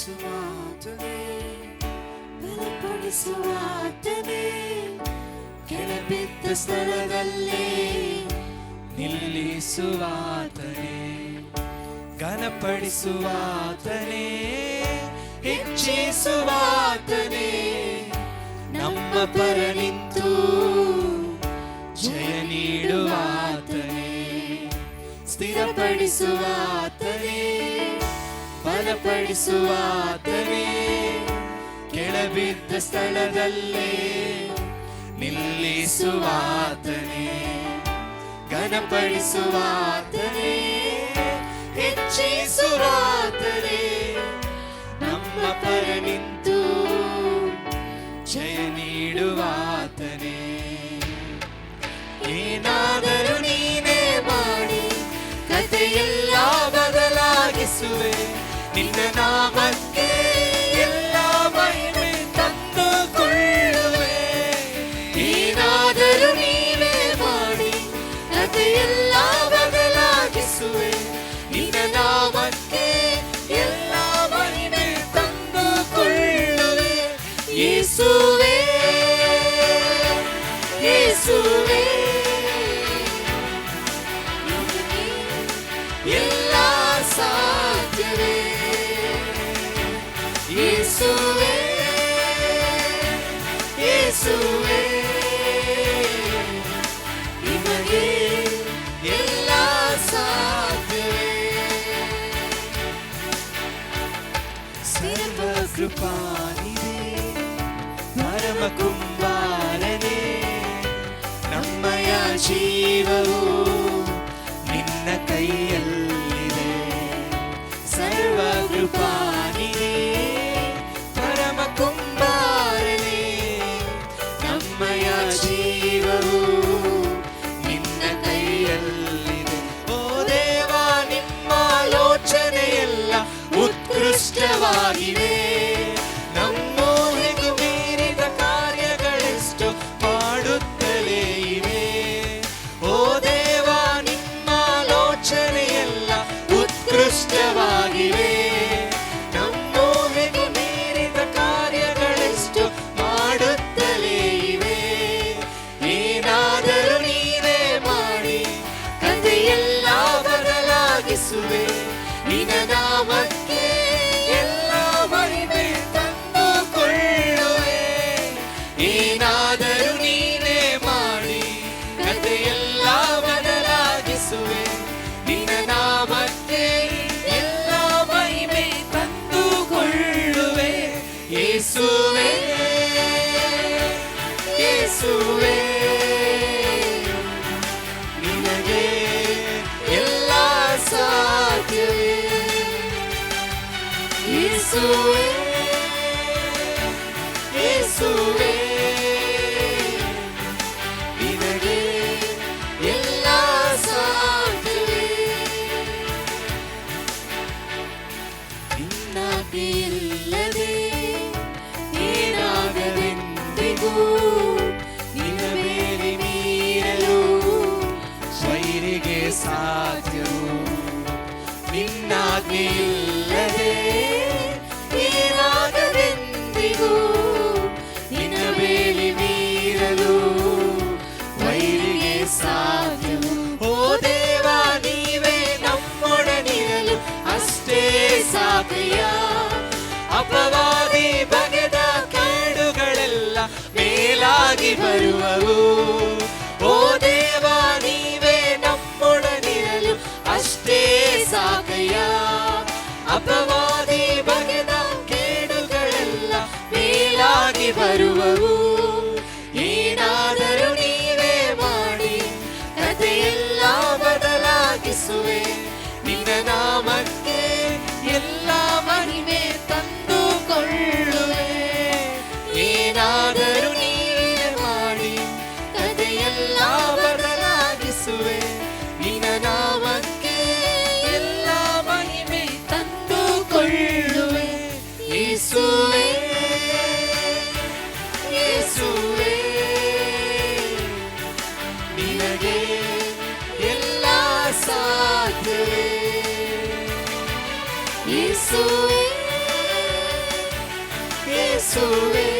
ಬಲಪಡಿಸುವಾತನೇ, ಬಲಪಡಿಸುವಾತನೇ, ಕೆಳಬಿದ್ದ ಸ್ಥಳದಲ್ಲಿ ನಿಲ್ಲಿಸುವಾತನೇ, ಘನಪಡಿಸುವಾತನೇ, ಹೆಚ್ಚಿಸುವಾತನೇ, ನಮ್ಮ ಪರ ನಿಂತು ಜಯ ನೀಡುವಾತನೇ, ಸ್ಥಿರಪಡಿಸುವಾತನೇ, ಬಲಪಡಿಸುವಾತನೇ, ಕೆಳಬಿದ್ದ ಸ್ಥಳದಲ್ಲಿ ನಿಲ್ಲಿಸುವಾತನೇ, ಘನಪಡಿಸುವಾತನೇ, ಹೆಚ್ಚಿಸುವಾತನೇ, ನಮ್ಮ ಪರ ನಿಂತು ಜಯ ನೀಡುವಾತನೇ. ಏನಾದರೂ ನೀನೇ ಮಾಡಿ ಕಥೆಯೆಲ್ಲ ಬದಲಾಗಿಸುವೆ, ನಿನ್ನ ನಾಮಕ್ಕೆ ಎಲ್ಲ ಮಹಿಮೆ ತಂದುಕೊಳ್ಳುವೆ. ಏನಾದರೂ ನೀನೇ ಮಾಡಿ ಕಥೆಯೆಲ್ಲ ಬದಲಾಗಿಸುವೆ, ನಿನ್ನ ನಾಮಕ್ಕೆ ಎಲ್ಲ ಮಹಿಮೆ ತಂದುಕೊಳ್ಳುವೆ. ಯೇಸುವೇ ಯೇಸುವೇ, ಎಲ್ಲ ಸಾಧ್ಯವೇ. ಯೇಸುವೇ ಯೇಸುವೇ, ನಿಮಗೆ ಎಲ್ಲ ಸಾಧ್ಯವೇ. ಸರ್ವಕೃಪಾನಿಧಿ ಪರಮ ಕುಂಬಾರನೇ, ನಮ್ಮಯ ಜೀವವು ನಿನ್ನ ಕೈಯಲ್ಲಿದೆ. ಸರ್ವಕೃಪಾನಿಧಿ ಪರಮ ಕುಂಬಾರನೇ, ನಮ್ಮಯ ಜೀವವು ನಿನ್ನ ಕೈಯಲ್ಲಿದೆ. ಓ ದೇವ, ನಿಮ್ಮ ಆಲೋಚನೆಯೆಲ್ಲ ಉತ್ಕೃಷ್ಟವಾಗಿದೆ, ನಮ್ಮೂಹೆಗೂ ಮೀರಿದ ಕಾರ್ಯಗಳೆಷ್ಟು ಮಾಡುತ್ತಲೇ ಇವೆ. ಓ ದೇವ, ನಿಮ್ಮ ಆಲೋಚನೆಯೆಲ್ಲ ಉತ್ಕೃಷ್ಟವಾಗಿವೆ, ನಮ್ಮೂಹೆಗೂ ಮೀರಿದ ಕಾರ್ಯಗಳೆಷ್ಟು ಮಾಡುತ್ತಲೇ ಇವೆ. ಏನಾದರೂ ನೀನೇ ಮಾಡಿ ಕಥೆಯೆಲ್ಲ ಬದಲಾಗಿಸುವೆ, ನಿನ್ನ ನಾಮಕ್ಕೆ ಎಲ್ಲ ಮಹಿಮೆ ತಂದುಕೊಳ್ಳುವೆ. ಏನಾದರೂ ನೀನೇ ಮಾಡಿ ಕಥೆಯೆಲ್ಲ ಬದಲಾಗಿಸುವೆ, ನಿನ್ನ ನಾಮಕ್ಕೆ ಎಲ್ಲ ಮಹಿಮೆ ತಂದುಕೊಳ್ಳುವೆ. ಯೇಸುವೇ ಯೇಸುವೇ, ನಿನಗೆ ಎಲ್ಲ ಸಾಧ್ಯವೇ. ಯೇಸುವೇ ಯೇಸುವೇ, ನಿನಗೆ ಎಲ್ಲ ಸಾಧ್ಯವೇ. ನಿನ್ನಾಜ್ಞೆಯಿಲ್ಲದೆ ಏನಾಗದೆಂದಿಗೂ, ನಿನ್ನ ಮೇಲೆ ಮೀರಲು ವೈರಿಗೆ ಸಾಧ್ಯವು. ನಿನ್ನಾಜ್ಞೆಯಿಲ್ಲದೆ ಏನಾಗದೆಂದಿಗೂ, ನಿನ್ನ ಮೇಲೆ ಮೀರಲು ವೈರಿಗೆ ಸಾಧ್ಯವು. ಓ ದೇವ, ನೀವೇ ನಮ್ಮೊಡನಿರಲು ಅಷ್ಟೇ ಸಾಧ್ಯ. ಅಪವಾದಿ ಬಗೆದ ಕೇಡುಗಳೆಲ್ಲ ಮೇಲಾಗಿ ಬರುವವು. ಓ ದೇವ, ನೀವೇ ನಮ್ಮೊಡನಿರಲು ಅಷ್ಟೇ ಸಾಕಯ್ಯ. ಅಪವಾದಿ ಬಗೆದ ಕೇಡುಗಳೆಲ್ಲ ಮೇಲಾಗಿ ಬರುವವು. ಏನಾದರೂ ನೀವೇ ಮಾಡಿ ಕಥೆಯೆಲ್ಲ ಬದಲಾಗಿಸುವೆ, ನಿನ್ನ ನಾಮಕ್ಕೆ ಎಲ್ಲ ಮಹಿಮೆ ತಂದುಕೊಳ್ಳುವೆ. ಏನಾದರೂ ನೀವೇ ಮಾಡಿ ಕಥೆಯೆಲ್ಲ ಬದಲಾಗಿಸುವೆ, ನಿನ್ನ ನಾಮಕ್ಕೆ ಎಲ್ಲ ಮಹಿಮೆ ತಂದುಕೊಳ್ಳುವೆ. ಯೇಸುವೇ ಯೇಸುವೇ, ನಿನಗೆ ಎಲ್ಲ ಸಾಧ್ಯವೇ. ಯೇಸುವೇ ಯೇಸುವೇ